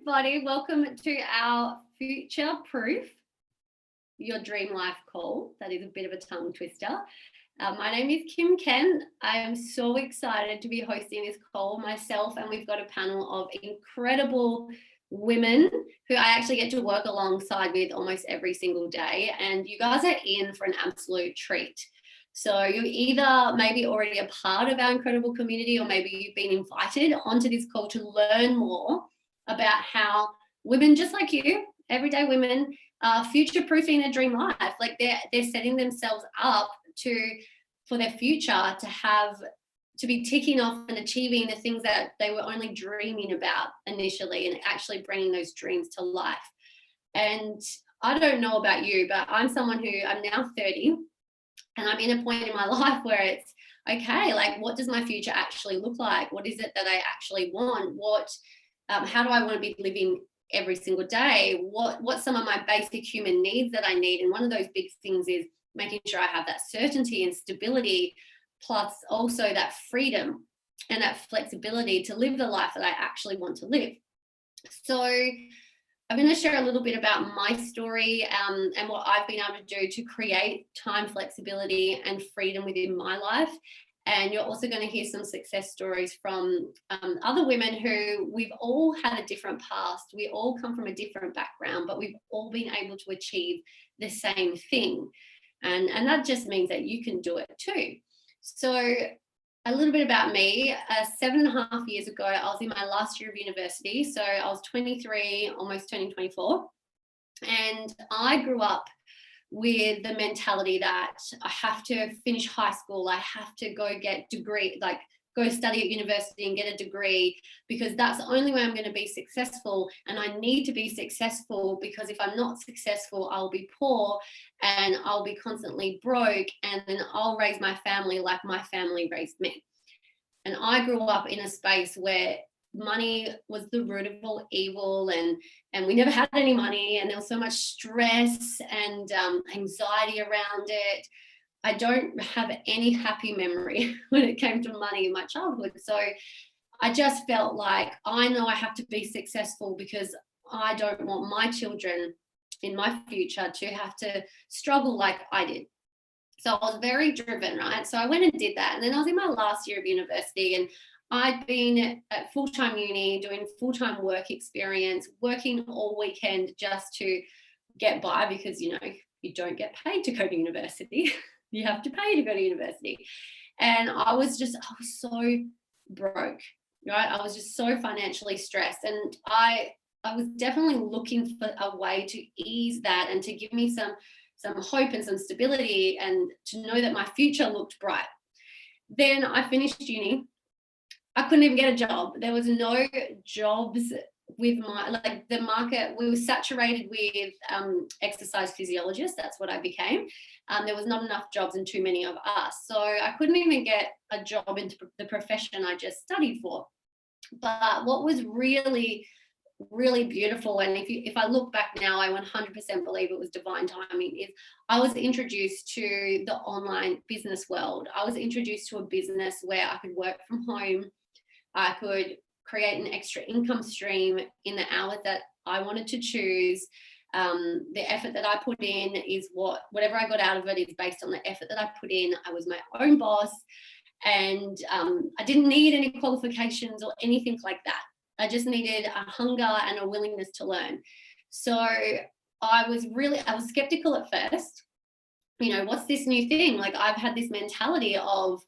everybody. Welcome to our Future Proof Your Dream Life call. That is a bit of a tongue twister. My name is Kim Ken. I am so excited to be hosting this call myself, and we've got a panel of incredible women who I actually get to work alongside with almost every single day. And you guys are in for an absolute treat. So you're either maybe already a part of our incredible community, or maybe you've been invited onto this call to learn more about how women just like you, everyday women, are future-proofing their dream life. Like they're setting themselves up for their future to be ticking off and achieving the things that they were only dreaming about initially, and actually bringing those dreams to life. And I don't know about you, but I'm someone I'm now 30, and I'm in a point in my life where it's okay, like, what does my future actually look like? What is it that I actually want? How do I want to be living every single day? What's some of my basic human needs that I need? And one of those big things is making sure I have that certainty and stability, plus also that freedom and that flexibility to live the life that I actually want to live. So I'm going to share a little bit about my story and what I've been able to do to create time flexibility and freedom within my life. And you're also going to hear some success stories from other women who we've all had a different past. We all come from a different background, but we've all been able to achieve the same thing. And that just means that you can do it too. So a little bit about me. 7.5 years ago, I was in my last year of university. So I was 23, almost turning 24. And I grew up with the mentality that I have to finish high school, I have to go get degree, like go study at university and get a degree, because that's the only way I'm going to be successful. And I need to be successful, because if I'm not successful, I'll be poor and I'll be constantly broke, and then I'll raise my family like my family raised me. And I grew up in a space where money was the root of all evil, and we never had any money, and there was so much stress and anxiety around it. I don't have any happy memory when it came to money in my childhood. So I just felt like, I know I have to be successful, because I don't want my children in my future to have to struggle like I did. So I was very driven, right? So I went and did that. And then I was in my last year of university, and I'd been at full-time uni, doing full-time work experience, working all weekend just to get by, because, you don't get paid to go to university. You have to pay to go to university. And I was so broke, right? I was just so financially stressed. And I was definitely looking for a way to ease that and to give me some hope and some stability, and to know that my future looked bright. Then I finished uni. I couldn't even get a job. There was no jobs with the market. We were saturated with exercise physiologists. That's what I became. There was not enough jobs and too many of us. So I couldn't even get a job into the profession I just studied for. But what was really, really beautiful, and if I look back now, I 100% believe it was divine timing, is I was introduced to the online business world. I was introduced to a business where I could work from home. I could create an extra income stream in the hours that I wanted to choose. The effort that I put in is whatever I got out of it is based on the effort that I put in. I was my own boss, and I didn't need any qualifications or anything like that. I just needed a hunger and a willingness to learn. So I was skeptical at first. What's this new thing? Like, I've had this mentality of,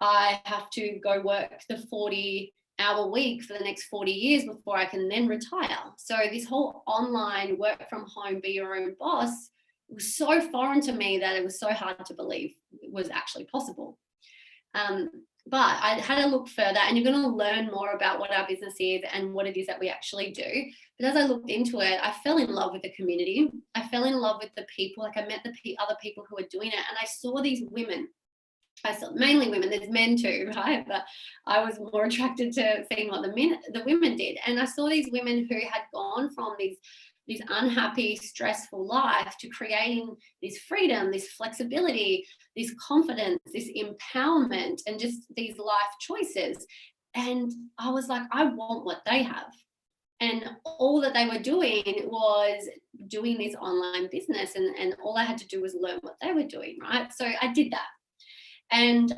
I have to go work the 40-hour week for the next 40 years before I can then retire. So this whole online work from home, be your own boss, was so foreign to me that it was so hard to believe it was actually possible. But I had to look further, and you're going to learn more about what our business is and what it is that we actually do. But as I looked into it, I fell in love with the community. I fell in love with the people. Like, I met the other people who were doing it, and I saw these women. I saw mainly women. There's men too, right? But I was more attracted to seeing what the women did. And I saw these women who had gone from this unhappy, stressful life to creating this freedom, this flexibility, this confidence, this empowerment, and just these life choices. And I was like, I want what they have. And And all that they were doing was doing this online business, and all I had to do was learn what they were doing, right? So I did that. And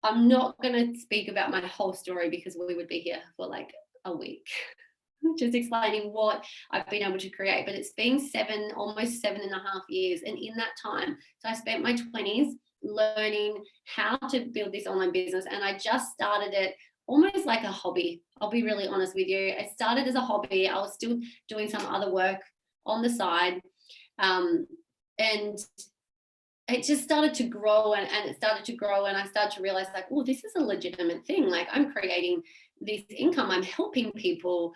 I'm not going to speak about my whole story because we would be here for like a week just explaining what I've been able to create. But it's been almost 7.5 years. And in that time, so I spent my 20s learning how to build this online business. And I just started it almost like a hobby. I'll be really honest with you. I started as a hobby. I was still doing some other work on the side. And it just started to grow, and it started to grow, and I started to realize like, oh, this is a legitimate thing. Like, I'm creating this income. I'm helping people.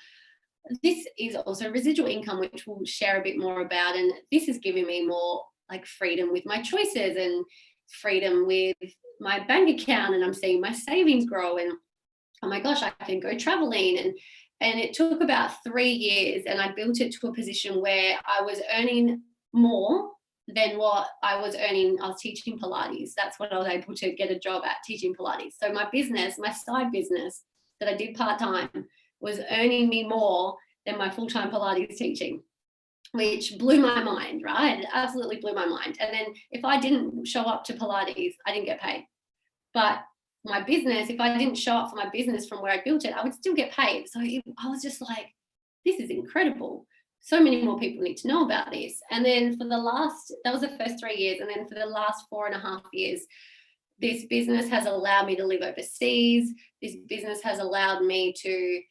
This is also residual income, which we'll share a bit more about. And this is giving me more like freedom with my choices and freedom with my bank account. And I'm seeing my savings grow. And oh my gosh, I can go traveling. And it took about 3 years, and I built it to a position where I was earning more than what I was earning. I was teaching Pilates. That's what I was able to get a job at, teaching Pilates. So my business, my side business that I did part-time, was earning me more than my full-time Pilates teaching, which blew my mind, right? It absolutely blew my mind. And then if I didn't show up to Pilates, I didn't get paid. But my business, if I didn't show up for my business from where I built it, I would still get paid. So I was just like, this is incredible. So many more people need to know about this. And then that was the first 3 years. And then for the last 4.5 years, this business has allowed me to live overseas. This business has allowed me to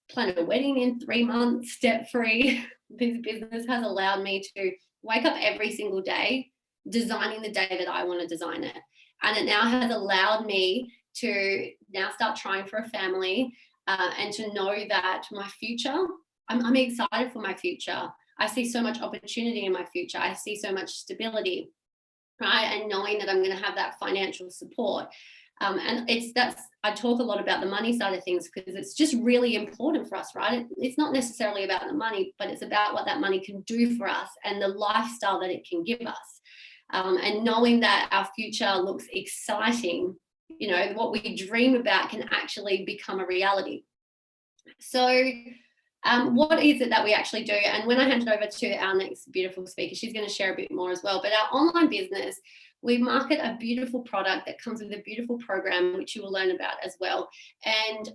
plan a wedding in 3 months, debt-free. This business has allowed me to wake up every single day designing the day that I want to design it. And it now has allowed me to now start trying for a family, and to know that my future, I'm excited for my future. I see so much opportunity in my future. I see so much stability, right? And knowing that I'm going to have that financial support. And I talk a lot about the money side of things because it's just really important for us, right? It's not necessarily about the money, but it's about what that money can do for us and the lifestyle that it can give us. And knowing that our future looks exciting, what we dream about can actually become a reality. So what is it that we actually do? And when I hand it over to our next beautiful speaker, she's going to share a bit more as well. But our online business, we market a beautiful product that comes with a beautiful program, which you will learn about as well. And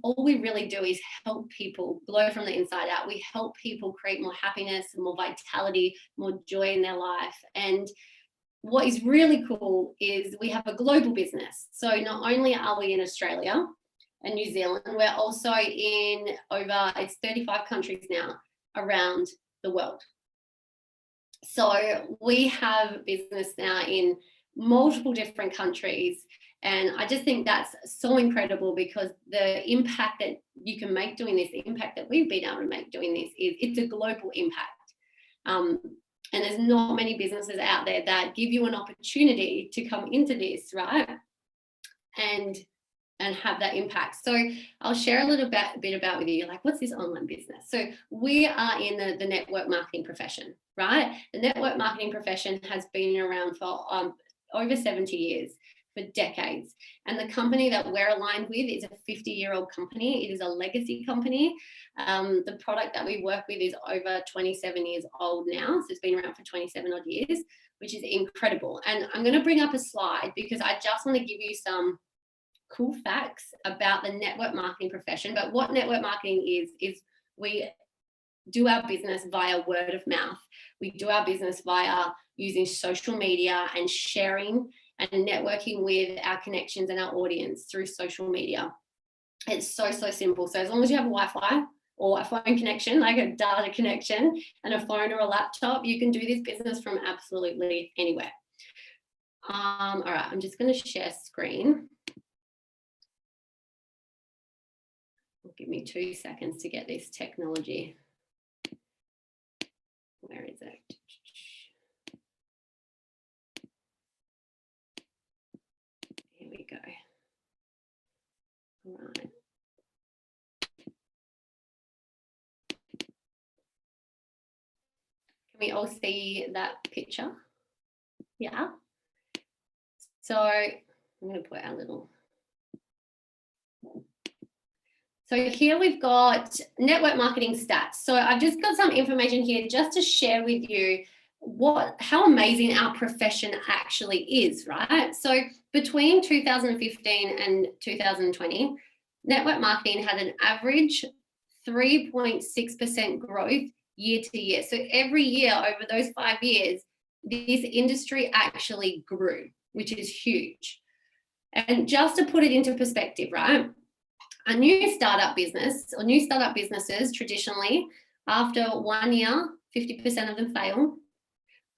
all we really do is help people glow from the inside out. We help people create more happiness, more vitality, more joy in their life. And what is really cool is we have a global business. So not only are we in Australia and New Zealand, we're also in it's 35 countries now around the world. So we have business now in multiple different countries. And I just think that's so incredible because the impact that you can make doing this, the impact that we've been able to make doing this, it's a global impact. And there's not many businesses out there that give you an opportunity to come into this, right? And have that impact. So I'll share a little bit about with you, like, what's this online business? So we are in the network marketing profession, right? The network marketing profession has been around for over 70 years, for decades. And the company that we're aligned with is a 50-year-old company. It is a legacy company. The product that we work with is over 27 years old now. So it's been around for 27 odd years, which is incredible. And I'm going to bring up a slide because I just want to give you some cool facts about the network marketing profession. But what network marketing is we do our business via word of mouth. We do our business via using social media and sharing and networking with our connections and our audience through social media. It's so simple. So as long as you have Wi-Fi or a phone connection, like a data connection and a phone or a laptop, you can do this business from absolutely anywhere. All right, I'm just going to share screen. Give me 2 seconds to get this technology. Where is it? Here we go. All right. Can we all see that picture? Yeah. So I'm going to put our little. So here we've got network marketing stats. So I've just got some information here just to share with you how amazing our profession actually is, right? So between 2015 and 2020, network marketing had an average 3.6% growth year to year. So every year over those 5 years, this industry actually grew, which is huge. And just to put it into perspective, right? A new startup business or new startup businesses traditionally, after 1 year, 50% of them fail.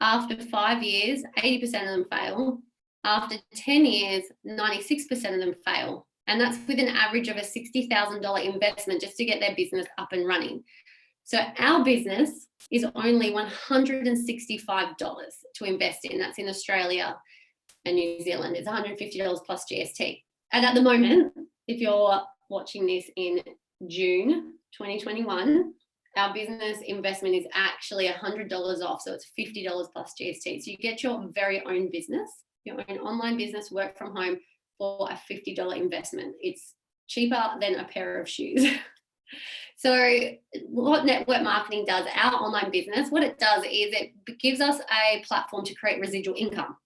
After 5 years, 80% of them fail. After 10 years, 96% of them fail. And that's with an average of a $60,000 investment just to get their business up and running. So our business is only $165 to invest in. That's in Australia and New Zealand. It's $150 plus GST. And at the moment, if you're watching this in June 2021, our business investment is actually $100 off. So it's $50 plus GST. So you get your very own business, your own online business, work from home for a $50 investment. It's cheaper than a pair of shoes. So what network marketing does, our online business, what it does is it gives us a platform to create residual income.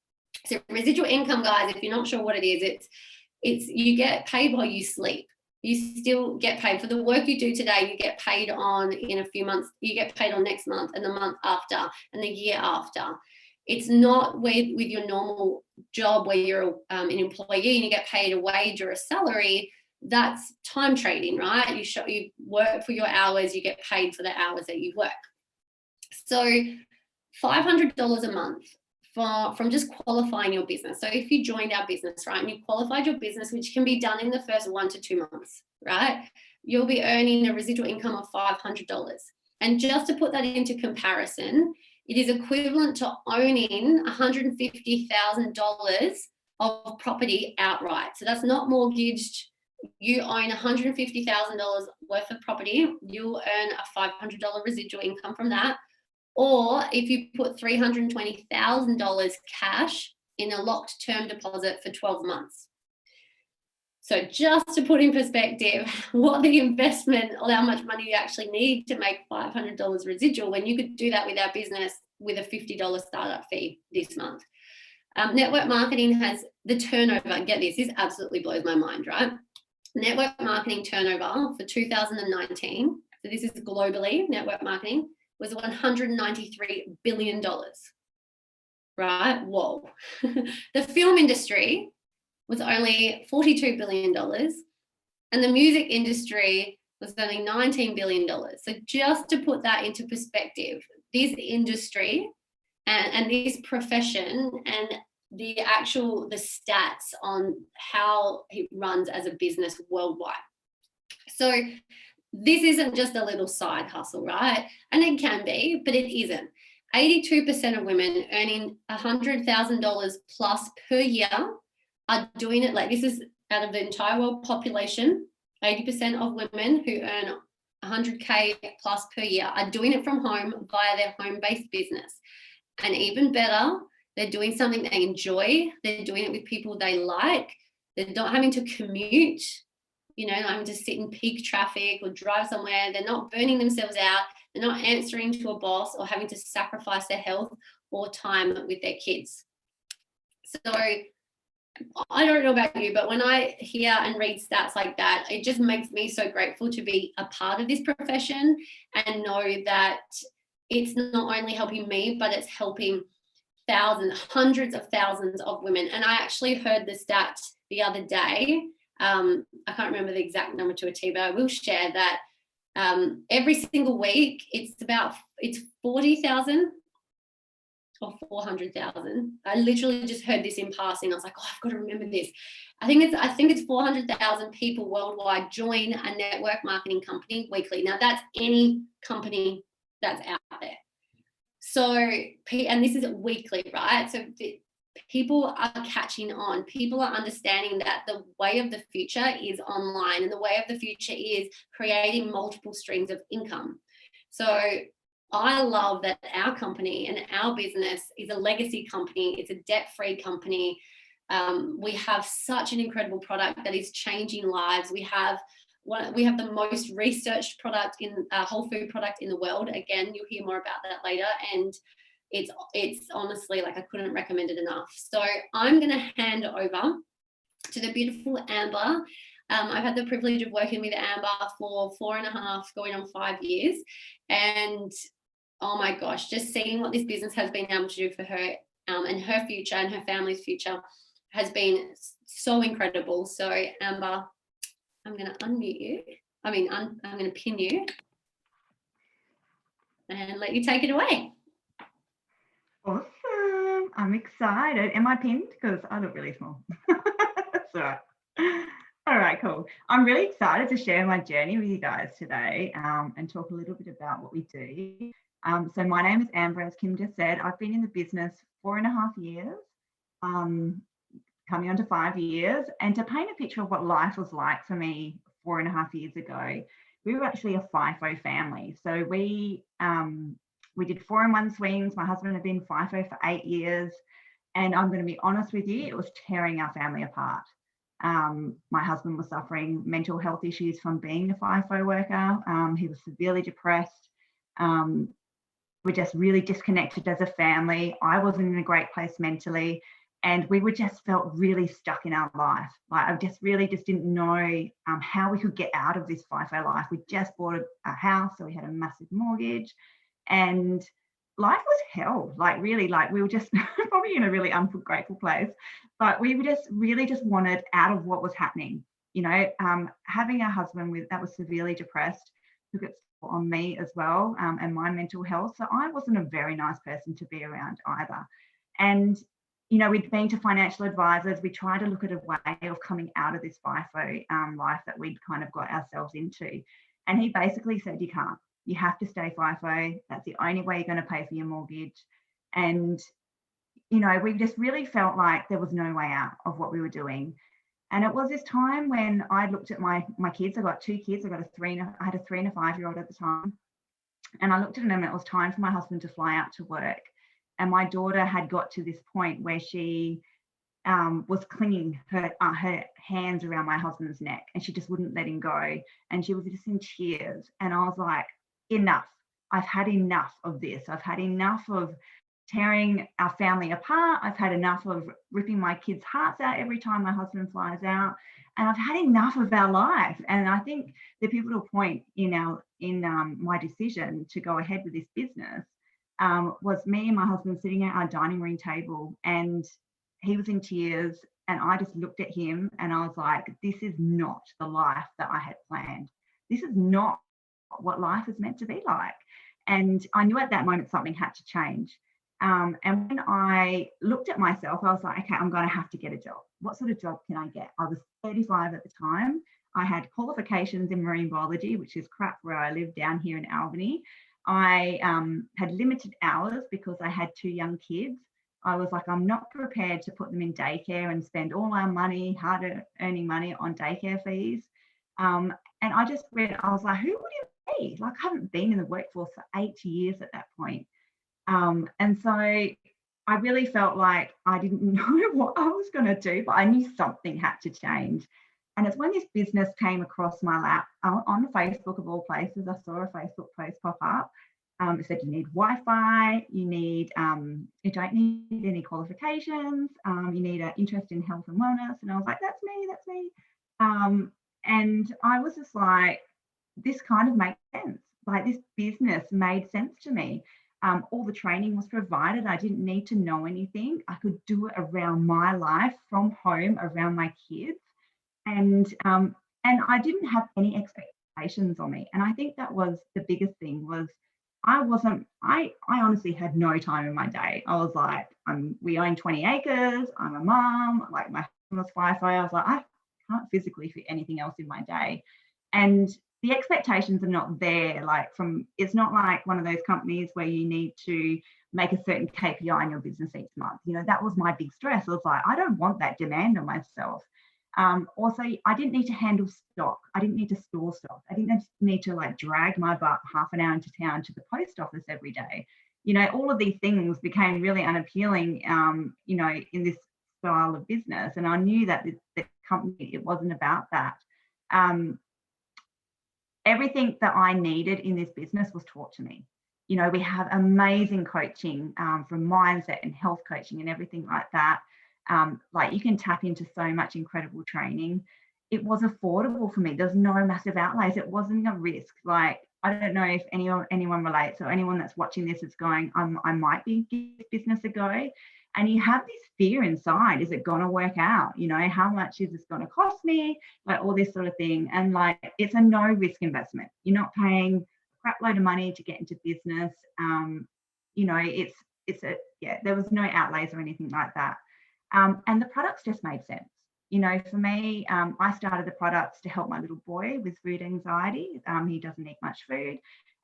So residual income, guys, if you're not sure what it is, it's you get paid while you sleep. You still get paid for the work you do today. You get paid on in a few months. You get paid on next month and the month after and the year after. It's not with your normal job where you're an employee and you get paid a wage or a salary. That's time trading, right? You work for your hours. You get paid for the hours that you work. So $500 a month from just qualifying your business. So if you joined our business, right, and you qualified your business, which can be done in the first 1 to 2 months, right, you'll be earning a residual income of $500. And just to put that into comparison, it is equivalent to owning $150,000 of property outright. So that's not mortgaged. You own $150,000 worth of property. You'll earn a $500 residual income from that. Or if you put $320,000 cash in a locked term deposit for 12 months. So just to put in perspective what the investment or how much money you actually need to make $500 residual when you could do that with our business with a $50 startup fee this month. Network marketing has the turnover, get this absolutely blows my mind, right? Network marketing turnover for 2019, so this is globally, network marketing, was $193 billion, right? Whoa. The film industry was only $42 billion and the music industry was only $19 billion. So just to put that into perspective, this industry and this profession and the stats on how it runs as a business worldwide. So this isn't just a little side hustle, right? And it can be, but it isn't. 82% of women earning $100,000 plus per year are doing it. Like, this is out of the entire world population, 80% of women who earn 100K plus per year are doing it from home via their home-based business. And even better, they're doing something they enjoy. They're doing it with people they like. They're not having to commute, not having to sit in peak traffic or drive somewhere. They're not burning themselves out. They're not answering to a boss or having to sacrifice their health or time with their kids. So I don't know about you, but when I hear and read stats like that, it just makes me so grateful to be a part of this profession and know that it's not only helping me, but it's helping thousands, hundreds of thousands of women. And I actually heard the stats the other day. I can't remember the exact number to a T, but I will share that every single week it's 40,000 or 400,000. I literally just heard this in passing. I was like, I've got to remember this. I think it's 400,000 people worldwide join a network marketing company weekly. Now that's any company that's out there. So, and this is weekly, right? So people are catching on. People are understanding that the way of the future is online, and the way of the future is creating multiple streams of income. So I love that our company and our business is a legacy company. It's a debt-free company. We have such an incredible product that is changing lives. We have we have the most researched product in whole food product in the world. Again, you'll hear more about that later. And it's honestly, like, I couldn't recommend it enough. So I'm going to hand over to the beautiful Amber. I've had the privilege of working with Amber for 4.5, going on 5 years. And oh my gosh, just seeing what this business has been able to do for her and her future and her family's future has been so incredible. So Amber, I'm going to unmute you. I'm going to pin you and let you take it away. Awesome. I'm excited. Am I pinned? Because I look really small. That's all right. All right, cool. I'm really excited to share my journey with you guys today and talk a little bit about what we do. So my name is Amber, as Kim just said. I've been in the business 4.5 years, coming on to 5 years. And to paint a picture of what life was like for me 4.5 years ago, we were actually a FIFO family. So we did 4-in-1 swings. My husband had been FIFO for 8 years. And I'm going to be honest with you, it was tearing our family apart. My husband was suffering mental health issues from being a FIFO worker. He was severely depressed. We're just really disconnected as a family. I wasn't in a great place mentally. And we just felt really stuck in our life. Like, I just didn't know how we could get out of this FIFO life. We just bought a house, so we had a massive mortgage. And life was hell, like really, like we were just probably in a really ungrateful place, but we were just wanted out of what was happening. You know, having a husband that was severely depressed took its toll on me as well, and my mental health. So I wasn't a very nice person to be around either. And, you know, we'd been to financial advisors. We tried to look at a way of coming out of this FIFO life that we'd kind of got ourselves into. And he basically said, you can't. You have to stay FIFO. That's the only way you're going to pay for your mortgage. And, you know, we just really felt like there was no way out of what we were doing. And it was this time when I looked at my kids. I got 2 kids. I had a 3 and a 5-year-old at the time. And I looked at them, and it was time for my husband to fly out to work. And my daughter had got to this point where she was clinging her hands around my husband's neck, and she just wouldn't let him go. And she was just in tears. And I was like, enough. I've had enough of this. I've had enough of tearing our family apart. I've had enough of ripping my kids' hearts out every time my husband flies out. And I've had enough of our life. And I think the pivotal point in my decision to go ahead with this business was me and my husband sitting at our dining room table, and he was in tears. And I just looked at him and I was like, this is not the life that I had planned. This is not what life is meant to be like. And I knew at that moment something had to change. And when I looked at myself, I was like, okay, I'm going to have to get a job. What sort of job can I get? I was 35 at the time. I had qualifications in marine biology, which is crap where I live down here in Albany. I had limited hours because I had 2 young kids. I was like, I'm not prepared to put them in daycare and spend all our money, hard earning money on daycare fees. And I was like, who would it be? Like, I haven't been in the workforce for 8 years at that point. And so I really felt like I didn't know what I was going to do, but I knew something had to change. And it's when this business came across my lap on Facebook, of all places. I saw a Facebook post pop up. It said you need Wi-Fi, you don't need any qualifications, you need an interest in health and wellness. And I was like, that's me. And I was just like, this kind of makes sense. Like, this business made sense to me. All the training was provided. I didn't need to know anything. I could do it around my life, from home, around my kids. And I didn't have any expectations on me. And I think that was the biggest thing. Was I honestly had no time in my day. I was like, we own 20 acres. I'm a mom. Like, my husband was FIFO. I was like, I can't physically fit anything else in my day. And the expectations are not there. It's not like one of those companies where you need to make a certain KPI in your business each month. You know, that was my big stress. I was like, I don't want that demand on myself. Also, I didn't need to handle stock. I didn't need to store stock. I didn't need to drag my butt half an hour into town to the post office every day. You know, all of these things became really unappealing, you know, in this style of business. And I knew that the company, it wasn't about that. everything that I needed in this business was taught to me. You know, we have amazing coaching from mindset and health coaching and everything like that. Like you can tap into so much incredible training. It was affordable for me. There's no massive outlays. It wasn't a risk. Like, I don't know if anyone relates, or anyone that's watching this is going, I might be give this business a go. And you have this fear inside. Is it going to work out? You know, how much is this going to cost me? Like all this sort of thing. And like, it's a no risk investment. You're not paying a crap load of money to get into business. You know, there was no outlays or anything like that. And the products just made sense. You know, for me, I started the products to help my little boy with food anxiety. He doesn't eat much food.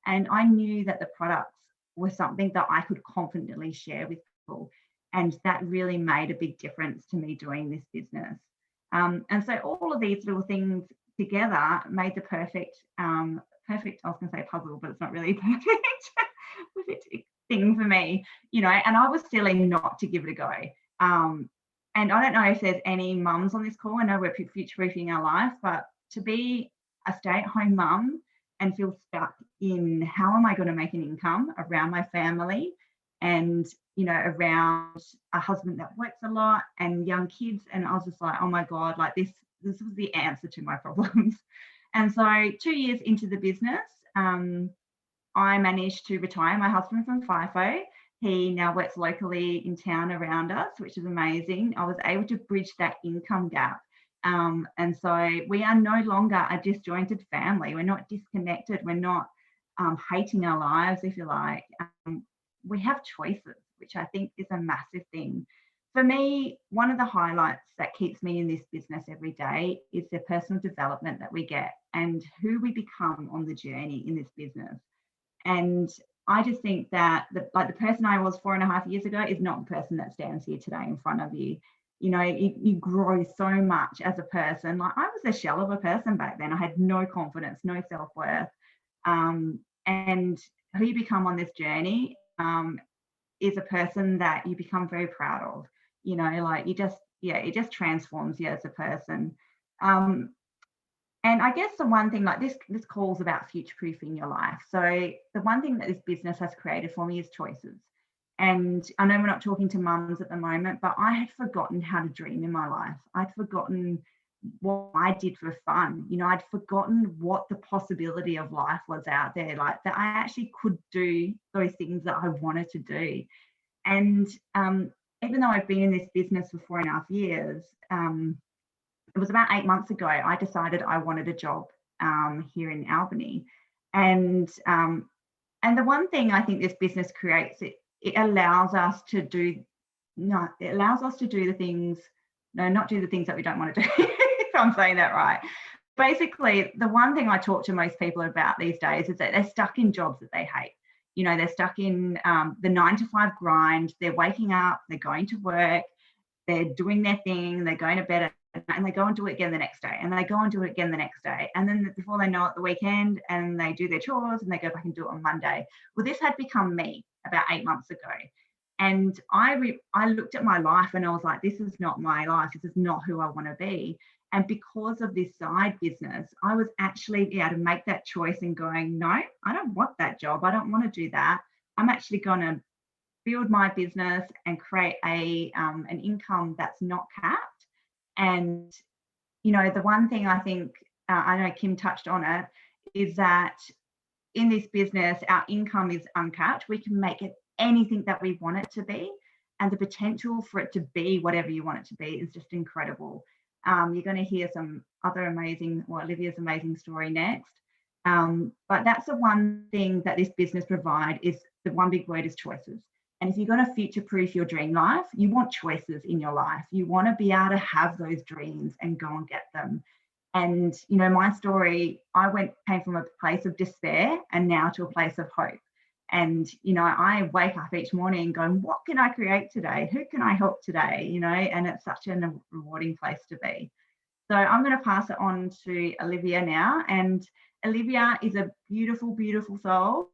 And I knew that the products were something that I could confidently share with people. And that really made a big difference to me doing this business. And so all of these little things together made the perfect, I was going to say puzzle, but it's not really perfect thing for me, you know, and I was silly not to give it a go. And I don't know if there's any mums on this call. I know we're future-proofing our life, but to be a stay-at-home mum and feel stuck in how am I going to make an income around my family and, you know, around a husband that works a lot and young kids. And I was just like, oh my God, like this was the answer to my problems. And so 2 years into the business, I managed to retire my husband from FIFO. He now works locally in town around us, which is amazing. I was able to bridge that income gap. And so we are no longer a disjointed family. We're not disconnected. We're not hating our lives, if you like. We have choices, which I think is a massive thing. For me, one of the highlights that keeps me in this business every day is the personal development that we get and who we become on the journey in this business. And I just think that the person I was 4.5 years ago is not the person that stands here today in front of you. You know, you grow so much as a person. Like I was a shell of a person back then. I had no confidence, no self-worth. And who you become on this journey is a person that you become very proud of. You know, like it just transforms you as a person. And I guess the one thing, like this call's about future-proofing your life. So the one thing that this business has created for me is choices. And I know we're not talking to mums at the moment, but I had forgotten how to dream in my life. I'd forgotten what I did for fun. You know, I'd forgotten what the possibility of life was out there, like that I actually could do those things that I wanted to do. And even though I've been in this business for 4.5 years, it was about 8 months ago, I decided I wanted a job here in Albany. And the one thing I think this business creates, it allows us to do, not do the things that we don't want to do, if I'm saying that right. Basically, the one thing I talk to most people about these days is that they're stuck in jobs that they hate. You know, they're stuck in the 9-to-5 grind. They're waking up, they're going to work, they're doing their thing, they're going to bed and they go and do it again the next day, and they go and do it again the next day, and then before they know it, the weekend, and they do their chores and they go back and do it on Monday. Well, this had become me about 8 months ago, and I looked at my life and I was like, this is not my life, this is not who I want to be. And because of this side business, I was actually able to make that choice and going, no, I don't want that job, I don't want to do that. I'm actually going to build my business and create an income that's not capped. And, you know, the one thing I think, I know Kim touched on it, is that in this business, our income is uncapped. We can make it anything that we want it to be. And the potential for it to be whatever you want it to be is just incredible. You're going to hear some other Olivia's amazing story next. But that's the one thing that this business provides, is the one big word is choices. And if you're going to future-proof your dream life, you want choices in your life. You want to be able to have those dreams and go and get them. And, you know, my story, came from a place of despair and now to a place of hope. And, you know, I wake up each morning going, what can I create today? Who can I help today? You know, and it's such a rewarding place to be. So I'm going to pass it on to Olivia now. And Olivia is a beautiful, beautiful soul.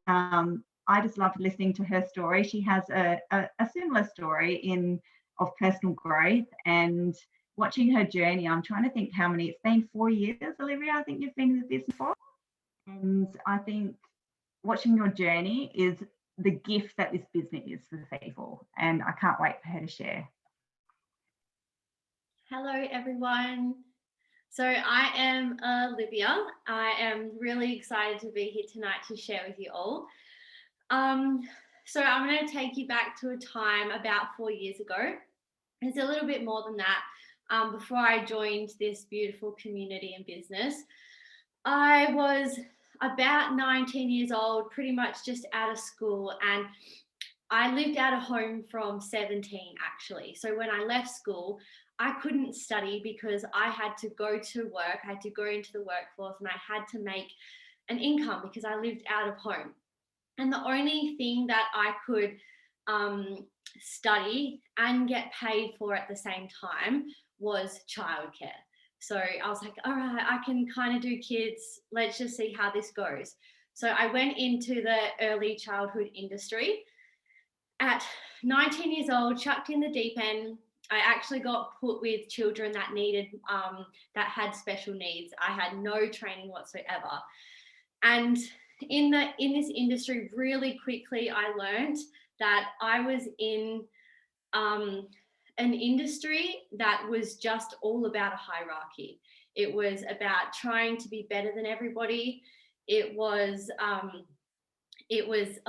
I just loved listening to her story. She has a similar story of personal growth, and watching her journey. I'm trying to think how many, it's been 4 years, Olivia, I think you've been in the business for? And I think watching your journey is the gift that this business is for people. And I can't wait for her to share. Hello, everyone. So I am Olivia. I am really excited to be here tonight to share with you all. So I'm going to take you back to a time about 4 years ago. It's a little bit more than that. Before I joined this beautiful community and business, I was about 19 years old, pretty much just out of school, and I lived out of home from 17 actually. So when I left school, I couldn't study because I had to go to work, I had to go into the workforce, and I had to make an income because I lived out of home. And the only thing that I could study and get paid for at the same time was childcare. So I was like, all right, I can kind of do kids. Let's just see how this goes. So I went into the early childhood industry. At 19 years old, chucked in the deep end. I actually got put with children that needed, that had special needs. I had no training whatsoever. And in this industry, really quickly, I learned that I was in an industry that was just all about a hierarchy. It was about trying to be better than everybody. It was a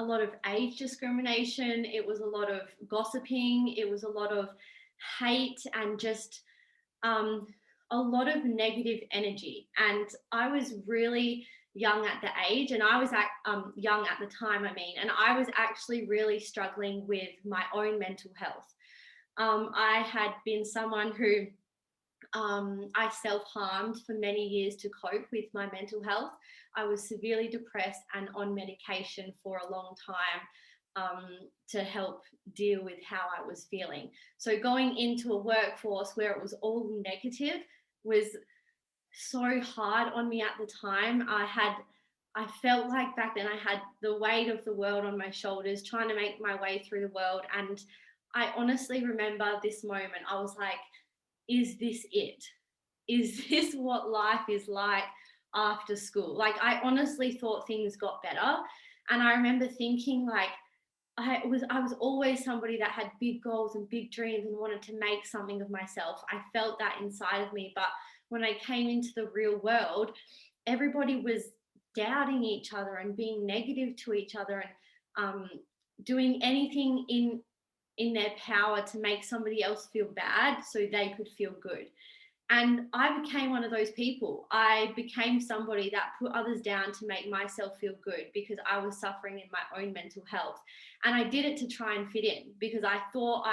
lot of age discrimination. It was a lot of gossiping. It was a lot of hate and just a lot of negative energy. And I was really young at the age, and I was young at the time, and I was actually really struggling with my own mental health. I had been someone who I self-harmed for many years to cope with my mental health. I was severely depressed and on medication for a long time to help deal with how I was feeling. So going into a workforce where it was all negative was so hard on me at the time. I felt like back then I had the weight of the world on my shoulders, trying to make my way through the world. And I honestly remember this moment. I was like, is this it? Is this what life is like after school? Like, I honestly thought things got better. And I remember thinking, like, I was always somebody that had big goals and big dreams and wanted to make something of myself. I felt that inside of me. But when I came into the real world, everybody was doubting each other and being negative to each other and doing anything in their power to make somebody else feel bad so they could feel good. And I became one of those people. I became somebody that put others down to make myself feel good because I was suffering in my own mental health. And I did it to try and fit in because I thought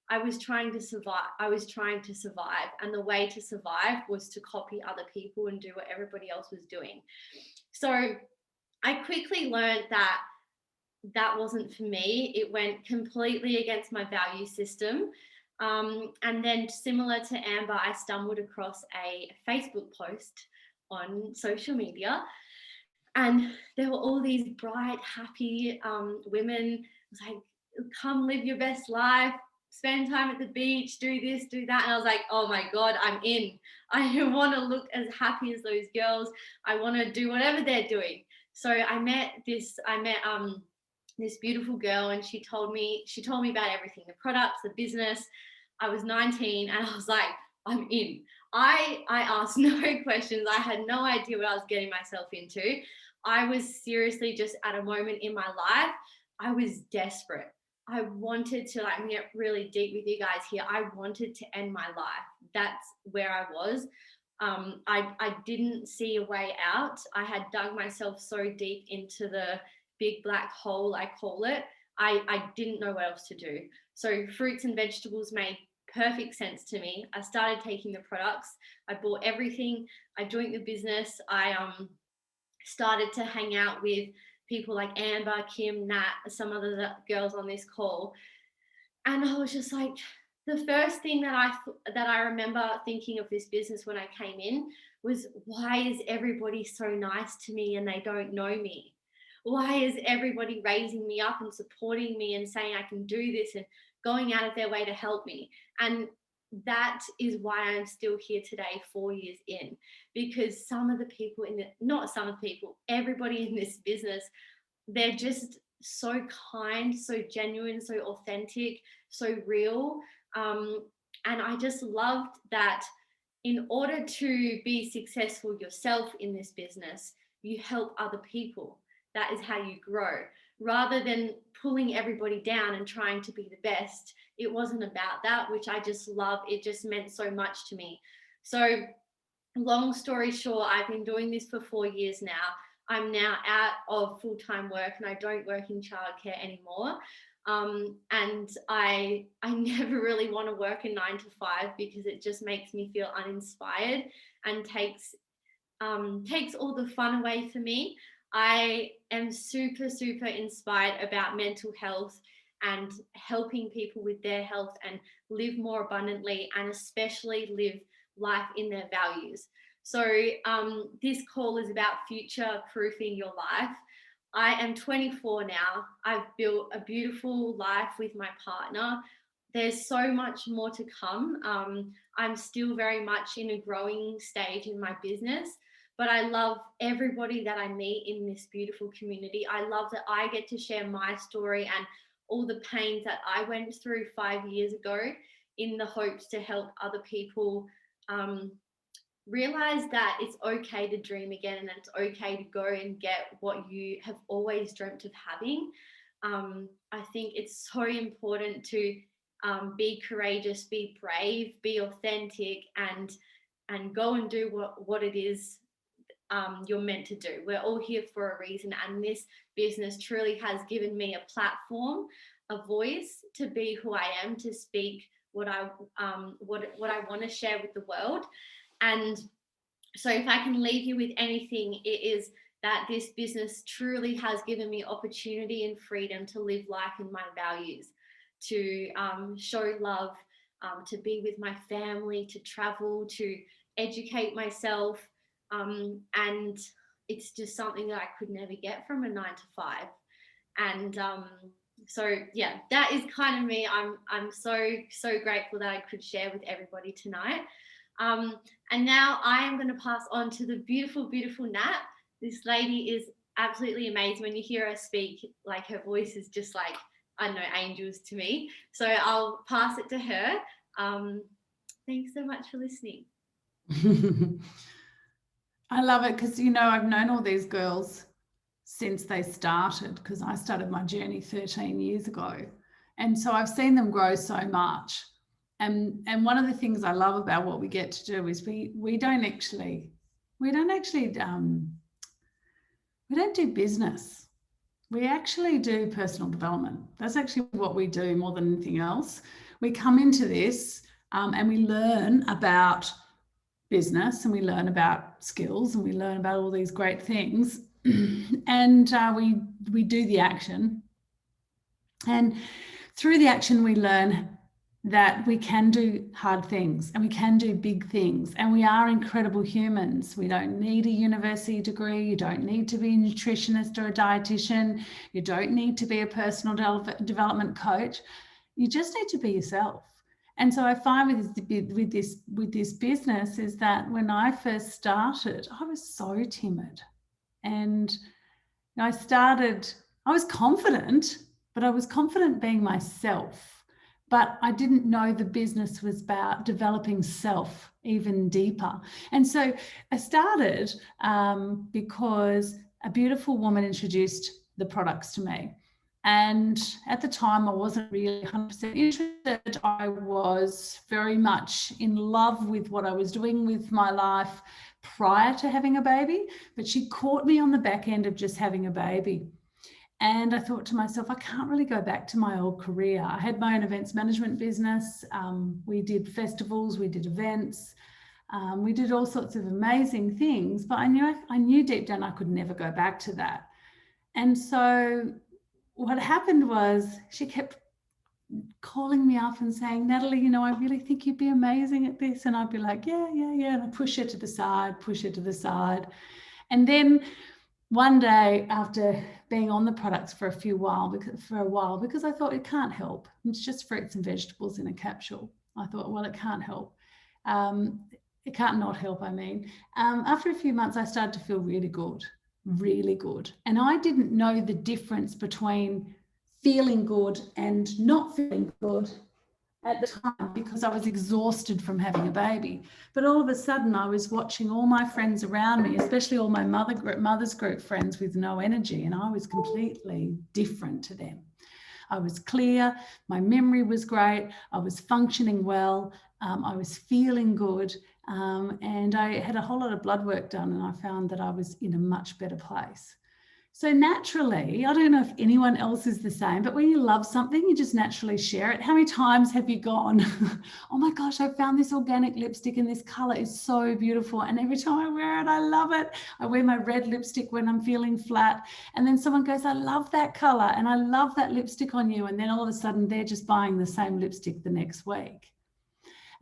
I was trying to survive. I was trying to survive. And the way to survive was to copy other people and do what everybody else was doing. So I quickly learned that that wasn't for me. It went completely against my value system. And then, similar to Amber, I stumbled across a Facebook post on social media, and there were all these bright, happy women. It was like, come live your best life, spend time at the beach, do this, do that. And I was like, oh my God, I'm in. I want to look as happy as those girls. I want to do whatever they're doing. So I met this beautiful girl, and she told me about everything, the products, the business. I was 19 and I was like, I'm in. I asked no questions. I had no idea what I was getting myself into. I was seriously just at a moment in my life. I was desperate. I wanted to, like, get really deep with you guys here. I wanted to end my life. That's where I was. I didn't see a way out. I had dug myself so deep into the big black hole, I call it. I didn't know what else to do. So fruits and vegetables made perfect sense to me. I started taking the products. I bought everything. I joined the business. I started to hang out with people like Amber, Kim, Nat, some other girls on this call. And I was just like, the first thing that I remember thinking of this business when I came in was, why is everybody so nice to me and they don't know me? Why is everybody raising me up and supporting me and saying I can do this and going out of their way to help me? And that is why I'm still here today, 4 years in, because some of the people not some of the people, everybody in this business, they're just so kind, so genuine, so authentic, so real. And I just loved that in order to be successful yourself in this business, you help other people. That is how you grow. Rather than pulling everybody down and trying to be the best, it wasn't about that, which I just love. It just meant so much to me. So long story short, I've been doing this for 4 years now. I'm now out of full-time work and I don't work in childcare anymore. And I never really want to work a 9 to 5 because it just makes me feel uninspired and takes all the fun away for me. I am super, super inspired about mental health and helping people with their health and live more abundantly, and especially live life in their values. So this call is about future proofing your life. I am 24 now. I've built a beautiful life with my partner. There's so much more to come. I'm still very much in a growing stage in my business, but I love everybody that I meet in this beautiful community. I love that I get to share my story and all the pains that I went through 5 years ago, in the hopes to help other people realize that it's okay to dream again, and it's okay to go and get what you have always dreamt of having. I think it's so important to be courageous, be brave, be authentic, and go and do what it is you're meant to do. We're all here for a reason, and this business truly has given me a platform, a voice to be who I am, to speak what I want to share with the world. And so if I can leave you with anything, it is that this business truly has given me opportunity and freedom to live life in my values, to show love, to be with my family, to travel, to educate myself. And it's just something that I could never get from a 9 to 5. And so yeah, that is kind of me. I'm so grateful that I could share with everybody tonight. And now I am going to pass on to the beautiful, beautiful Nat. This lady is absolutely amazing. When you hear her speak, like, her voice is just like, I don't know, angels to me. So I'll pass it to her. Thanks so much for listening. I love it because, you know, I've known all these girls since they started, because I started my journey 13 years ago. And so I've seen them grow so much. And one of the things I love about what we get to do is we don't do business. We actually do personal development. That's actually what we do more than anything else. We come into this and we learn about business, and we learn about skills, and we learn about all these great things. And we do the action. And through the action, we learn that we can do hard things and we can do big things, and we are incredible humans. We don't need a university degree. You don't need to be a nutritionist or a dietitian. You don't need to be a personal development coach. You just need to be yourself. And so I find with this business is that when I first started, I was so timid, and I was confident, but I was confident being myself. But I didn't know the business was about developing self even deeper. And so I started because a beautiful woman introduced the products to me. And at the time, I wasn't really 100% interested. I was very much in love with what I was doing with my life prior to having a baby. But she caught me on the back end of just having a baby. And I thought to myself, I can't really go back to my old career. I had my own events management business. We did festivals, we did events, we did all sorts of amazing things, but I knew deep down I could never go back to that. And so what happened was she kept calling me up and saying, Natalie, I really think you'd be amazing at this. And I'd be like, yeah. And I push her to the side. And then one day, after being on the products for a while, because I thought it can't help, it's just fruits and vegetables in a capsule. I thought, well, it can't help. It can't not help, I mean. After a few months, I started to feel really good, really good. And I didn't know the difference between feeling good and not feeling good at the time because I was exhausted from having a baby. But all of a sudden, I was watching all my friends around me, especially all my mother's group friends with no energy, and I was completely different to them. I was clear, my memory was great, I was functioning well, I was feeling good, and I had a whole lot of blood work done, and I found that I was in a much better place. So naturally, I don't know if anyone else is the same, but when you love something, you just naturally share it. How many times have you gone, oh my gosh, I found this organic lipstick and this color is so beautiful. And every time I wear it, I love it. I wear my red lipstick when I'm feeling flat. And then someone goes, I love that color and I love that lipstick on you. And then all of a sudden they're just buying the same lipstick the next week.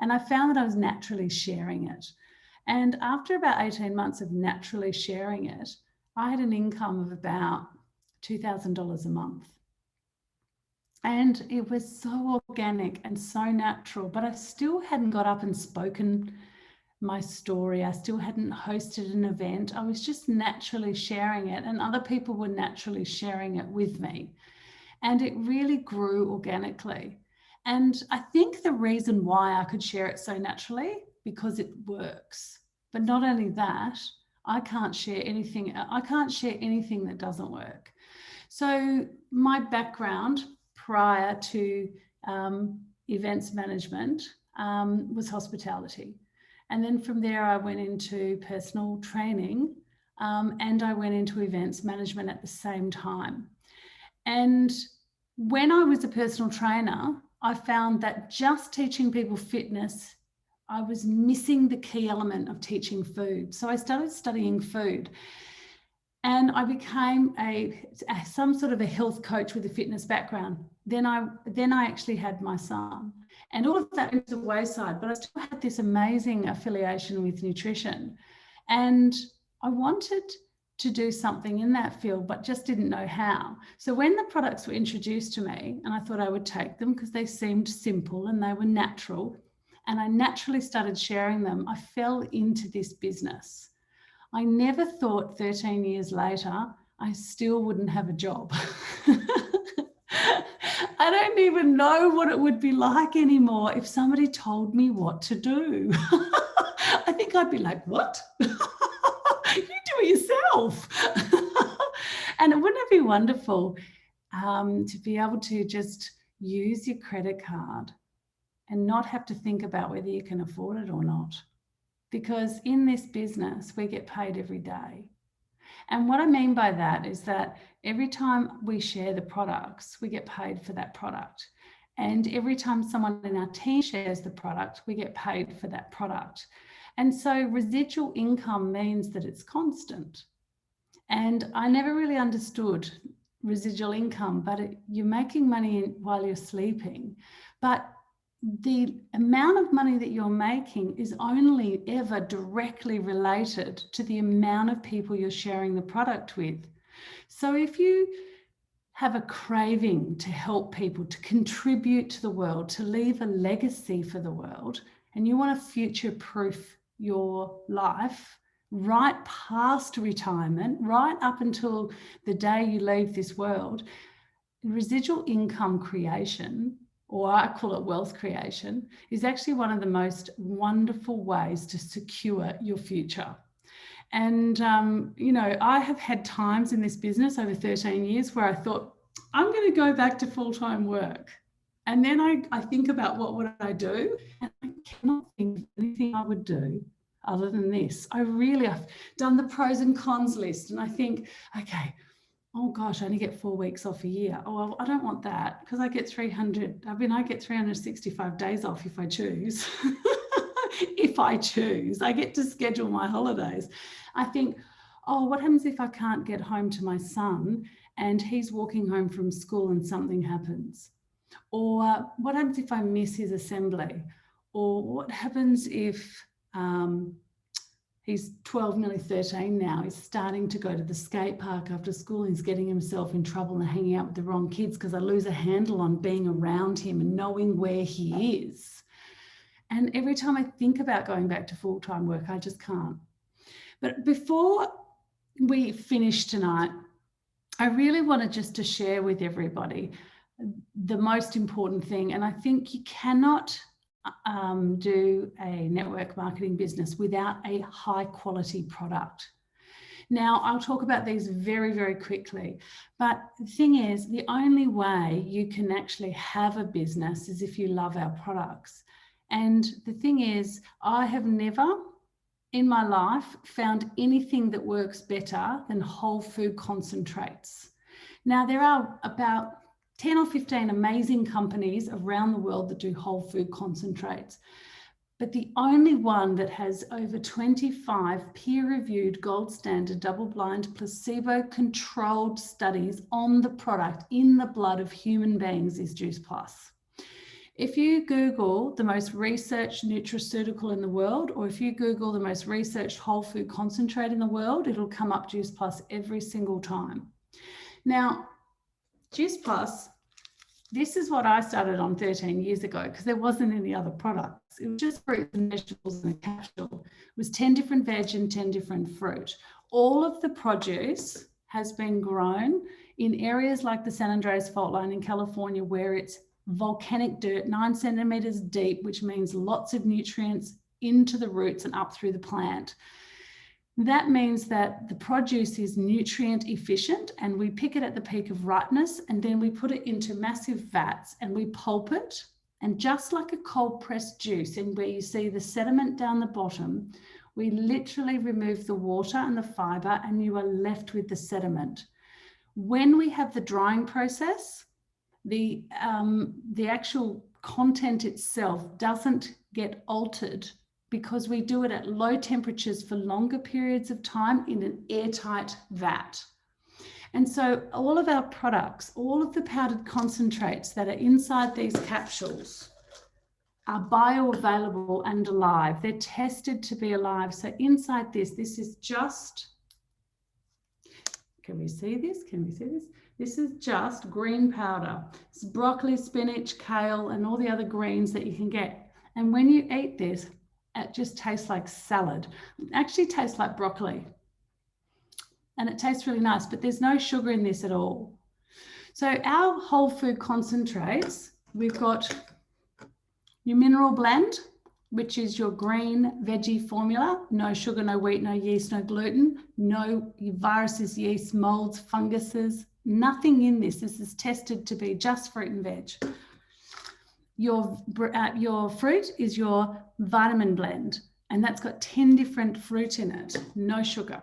And I found that I was naturally sharing it. And after about 18 months of naturally sharing it, I had an income of about $2,000 a month. And it was so organic and so natural, but I still hadn't got up and spoken my story. I still hadn't hosted an event. I was just naturally sharing it, and other people were naturally sharing it with me. And it really grew organically. And I think the reason why I could share it so naturally, because it works. But not only that, I can't share anything that doesn't work. So my background prior to events management was hospitality. And then from there, I went into personal training and I went into events management at the same time. And when I was a personal trainer, I found that just teaching people fitness, I was missing the key element of teaching food. So I started studying food and I became some sort of a health coach with a fitness background. Then I actually had my son, and all of that was the wayside, but I still had this amazing affiliation with nutrition. And I wanted to do something in that field, but just didn't know how. So when the products were introduced to me, and I thought I would take them because they seemed simple and they were natural, and I naturally started sharing them, I fell into this business. I never thought 13 years later, I still wouldn't have a job. I don't even know what it would be like anymore if somebody told me what to do. I think I'd be like, what? You do it yourself. And wouldn't it be wonderful to be able to just use your credit card and not have to think about whether you can afford it or not? Because in this business, we get paid every day. And what I mean by that is that every time we share the products, we get paid for that product. And every time someone in our team shares the product, we get paid for that product. And so residual income means that it's constant. And I never really understood residual income, but you're making money while you're sleeping. But the amount of money that you're making is only ever directly related to the amount of people you're sharing the product with. So if you have a craving to help people, to contribute to the world, to leave a legacy for the world, and you want to future-proof your life right past retirement, right up until the day you leave this world, residual income creation, or I call it wealth creation, is actually one of the most wonderful ways to secure your future. And, I have had times in this business over 13 years where I thought, I'm going to go back to full-time work. And then I think about what would I do? And I cannot think of anything I would do other than this. I've done the pros and cons list, and I think, okay, oh gosh, I only get 4 weeks off a year. Oh, well, I don't want that because I get 365 days off if I choose. If I choose, I get to schedule my holidays. I think, oh, what happens if I can't get home to my son and he's walking home from school and something happens? Or what happens if I miss his assembly? Or what happens if he's 12, nearly 13 now. He's starting to go to the skate park after school. He's getting himself in trouble and hanging out with the wrong kids because I lose a handle on being around him and knowing where he is. And every time I think about going back to full-time work, I just can't. But before we finish tonight, I really wanted just to share with everybody the most important thing. And I think you cannot do a network marketing business without a high quality product. Now, I'll talk about these very, very quickly. But the thing is, the only way you can actually have a business is if you love our products. And the thing is, I have never in my life found anything that works better than whole food concentrates. Now, there are about 10 or 15 amazing companies around the world that do whole food concentrates. But the only one that has over 25 peer-reviewed, gold standard, double-blind, placebo-controlled studies on the product in the blood of human beings is Juice Plus. If you Google the most researched nutraceutical in the world, or if you Google the most researched whole food concentrate in the world, it'll come up Juice Plus every single time. Now, Juice Plus, this is what I started on 13 years ago because there wasn't any other products. It was just fruits and vegetables in a capsule. It was 10 different veg and 10 different fruit. All of the produce has been grown in areas like the San Andreas Fault Line in California, where it's volcanic dirt, 9 centimeters deep, which means lots of nutrients into the roots and up through the plant. That means that the produce is nutrient efficient, and we pick it at the peak of ripeness, and then we put it into massive vats and we pulp it. And just like a cold pressed juice, in where you see the sediment down the bottom, we literally remove the water and the fiber, and you are left with the sediment. When we have the drying process, the actual content itself doesn't get altered, because we do it at low temperatures for longer periods of time in an airtight vat. And so all of our products, all of the powdered concentrates that are inside these capsules are bioavailable and alive. They're tested to be alive. So inside this is just, can we see this? Can we see this? This is just green powder. It's broccoli, spinach, kale, and all the other greens that you can get. And when you eat this, it just tastes like salad. It actually tastes like broccoli. And it tastes really nice, but there's no sugar in this at all. So our whole food concentrates, we've got your mineral blend, which is your green veggie formula. No sugar, no wheat, no yeast, no gluten, no viruses, yeast, molds, funguses, nothing in this. This is tested to be just fruit and veg. Your fruit is your vitamin blend, and that's got 10 different fruit in it, no sugar.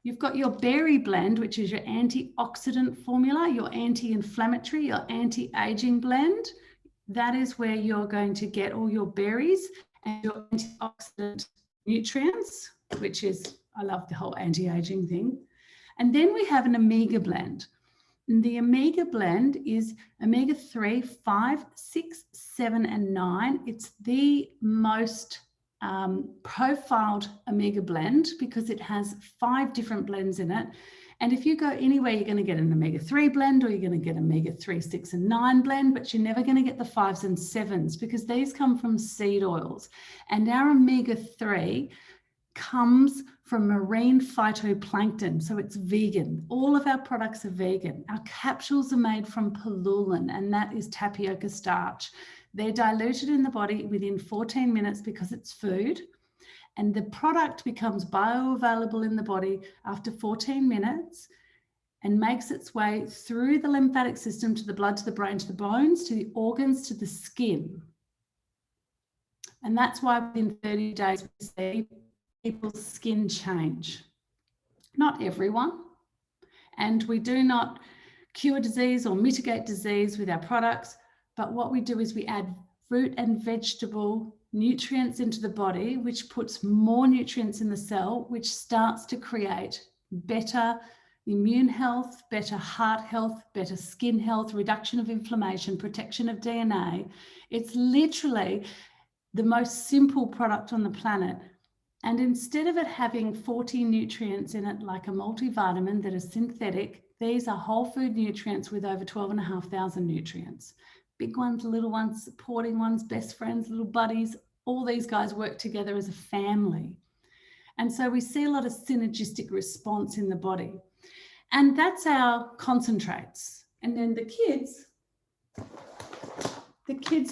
You've got your berry blend, which is your antioxidant formula, your anti-inflammatory, your anti-aging blend. That is where you're going to get all your berries and your antioxidant nutrients, which is, I love the whole anti-aging thing. And then we have an omega blend. And the omega blend is omega-3, 5, 6, 7, and 9. It's the most profiled omega blend because it has 5 different blends in it. And if you go anywhere, you're going to get an omega-3 blend, or you're going to get omega-3, 6, and 9 blend, but you're never going to get the 5s and 7s because these come from seed oils. And our omega-3 comes from marine phytoplankton, so it's vegan. All of our products are vegan. Our capsules are made from pullulan, and that is tapioca starch. They're diluted in the body within 14 minutes because it's food, and the product becomes bioavailable in the body after 14 minutes and makes its way through the lymphatic system to the blood, to the brain, to the bones, to the organs, to the skin. And that's why within 30 days we see people's skin change. Not everyone. And we do not cure disease or mitigate disease with our products, but what we do is we add fruit and vegetable nutrients into the body, which puts more nutrients in the cell, which starts to create better immune health, better heart health, better skin health, reduction of inflammation, protection of DNA. It's literally the most simple product on the planet. And instead of it having 40 nutrients in it, like a multivitamin that is synthetic, these are whole food nutrients with over 12,500 nutrients. big ones, little ones, supporting ones, best friends, little buddies. All these guys work together as a family. And so we see a lot of synergistic response in the body. And that's our concentrates. And then the kids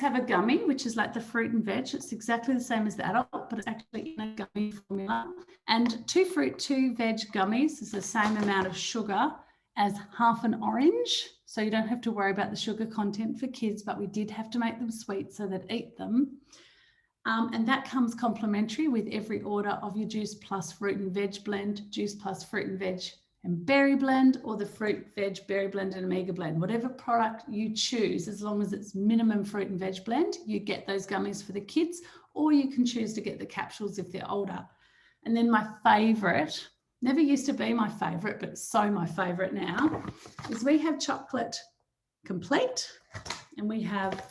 have a gummy, which is like the fruit and veg. It's exactly the same as the adult, but it's actually in a gummy formula. And 2 fruit, 2 veg gummies is the same amount of sugar as half an orange. So you don't have to worry about the sugar content for kids, but we did have to make them sweet so they'd eat them. And that comes complimentary with every order of your juice plus fruit and veg blend, juice plus fruit and veg and berry blend, or the fruit, veg, berry blend and omega blend. Whatever product you choose, as long as it's minimum fruit and veg blend, you get those gummies for the kids, or you can choose to get the capsules if they're older. And then my favorite, never used to be my favorite, but so my favorite now, is we have chocolate complete and we have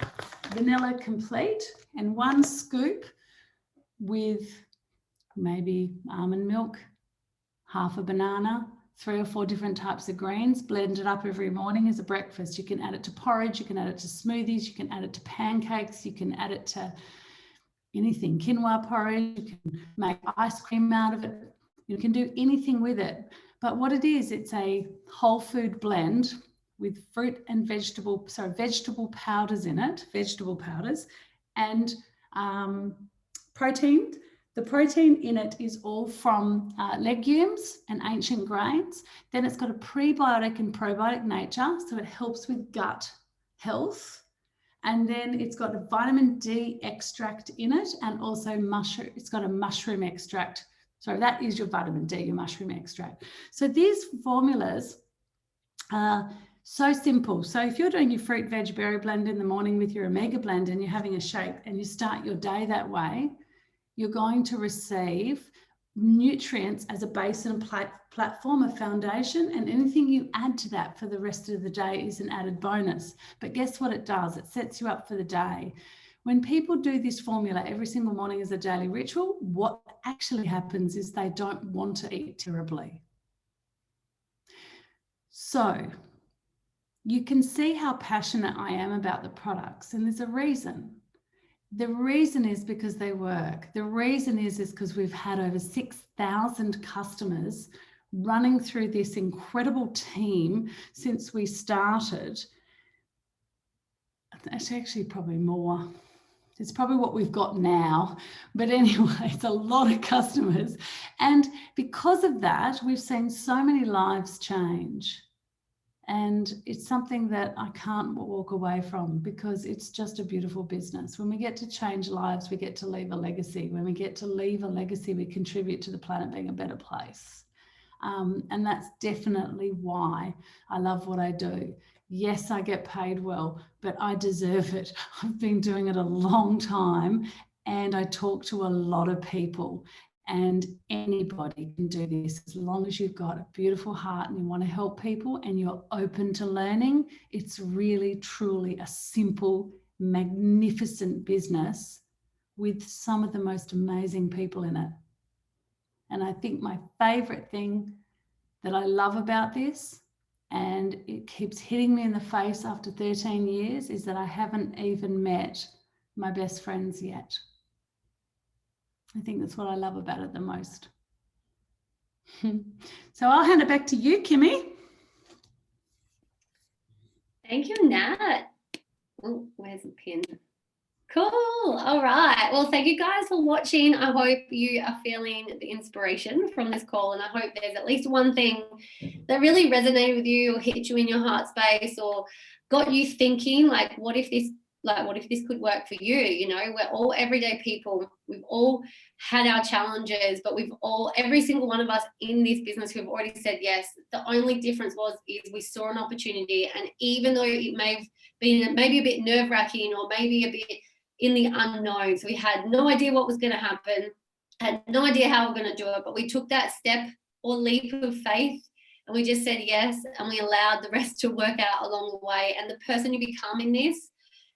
vanilla complete, and 1 scoop with maybe almond milk, half a banana, 3 or 4 different types of greens, blend it up every morning as a breakfast. You can add it to porridge, you can add it to smoothies, you can add it to pancakes, you can add it to anything, quinoa porridge, you can make ice cream out of it, you can do anything with it. But what it is, it's a whole food blend with fruit and vegetable powders in it, vegetable powders, and protein. The protein in it is all from legumes and ancient grains. Then it's got a prebiotic and probiotic nature, so it helps with gut health. And then it's got a vitamin D extract in it, and also mushroom. It's got a mushroom extract. So that is your vitamin D, your mushroom extract. So these formulas are so simple. So if you're doing your fruit, veg, berry blend in the morning with your omega blend and you're having a shake and you start your day that way, you're going to receive nutrients as a base and platform, a foundation, and anything you add to that for the rest of the day is an added bonus. But guess what it does? It sets you up for the day. When people do this formula every single morning as a daily ritual, what actually happens is they don't want to eat terribly. So you can see how passionate I am about the products, and there's a reason. The reason is because they work. The reason is because we've had over 6,000 customers running through this incredible team since we started. It's actually probably more. It's probably what we've got now. But anyway, it's a lot of customers. And because of that, we've seen so many lives change. And it's something that I can't walk away from, because it's just a beautiful business. When we get to change lives, we get to leave a legacy. When we get to leave a legacy, we contribute to the planet being a better place. And that's definitely why I love what I do. Yes, I get paid well, but I deserve it. I've been doing it a long time, and I talk to a lot of people. And anybody can do this as long as you've got a beautiful heart and you want to help people and you're open to learning. It's really, truly a simple, magnificent business with some of the most amazing people in it. And I think my favorite thing that I love about this, and it keeps hitting me in the face after 13 years, is that I haven't even met my best friends yet. I think that's what I love about it the most. So I'll hand it back to you, Kimmy. Thank you, Nat. Oh, where's the pin? Cool. All right. Well, thank you guys for watching. I hope you are feeling the inspiration from this call, and I hope there's at least one thing that really resonated with you or hit you in your heart space or got you thinking, like, what if this could work for you? You know, we're all everyday people. We've all had our challenges, but every single one of us in this business who have already said yes. The only difference is we saw an opportunity, and even though it may have been maybe a bit nerve-wracking or maybe a bit in the unknown, so we had no idea what was going to happen, had no idea how we're going to do it, but we took that step or leap of faith, and we just said yes, and we allowed the rest to work out along the way. And the person you become in this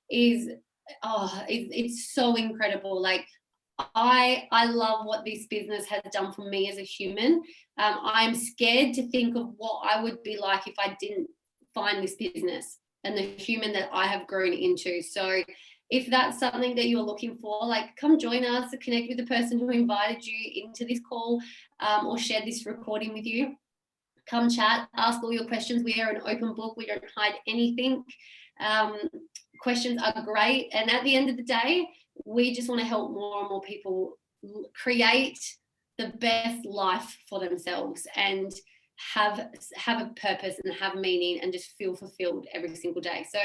it's so incredible. Like, I love what this business has done for me as a human. I'm scared to think of what I would be like if I didn't find this business. and the human that I have grown into. So if that's something that you're looking for, like, come join us, connect with the person who invited you into this call, or shared this recording with you. Come chat, ask all your questions. We are an open book. We don't hide anything. Questions are great. And at the end of the day, we just want to help more and more people create the best life for themselves and have a purpose and have meaning and just feel fulfilled every single day. So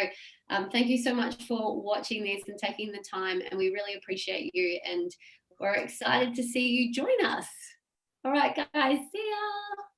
thank you so much for watching this and taking the time, and we really appreciate you, and we're excited to see you join us. All right, guys, see ya.